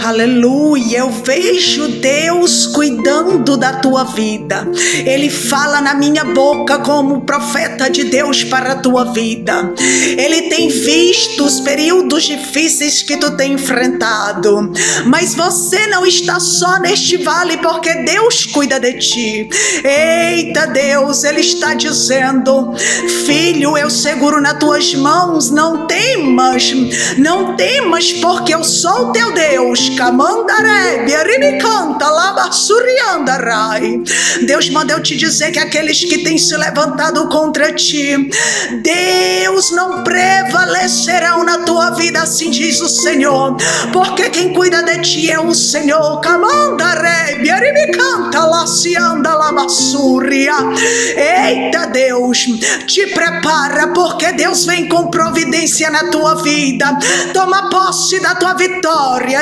Aleluia, eu vejo Deus cuidando da tua vida. Ele fala na minha boca como profeta de Deus para a tua vida. Ele tem visto os períodos difíceis que tu tem enfrentado, mas você não está só neste vale, porque Deus cuida de ti. Eita Deus, Ele está dizendo: filho, eu seguro nas tuas mãos, não temas, não temas, porque eu sou o teu Deus. Deus manda eu te dizer que aqueles que têm se levantado contra ti, Deus não prevalecerão na tua vida, assim diz o Senhor, porque quem cuida de ti é o Senhor. Eita Deus, te prepara, porque Deus vem com providência na tua vida. Toma posse da tua vitória.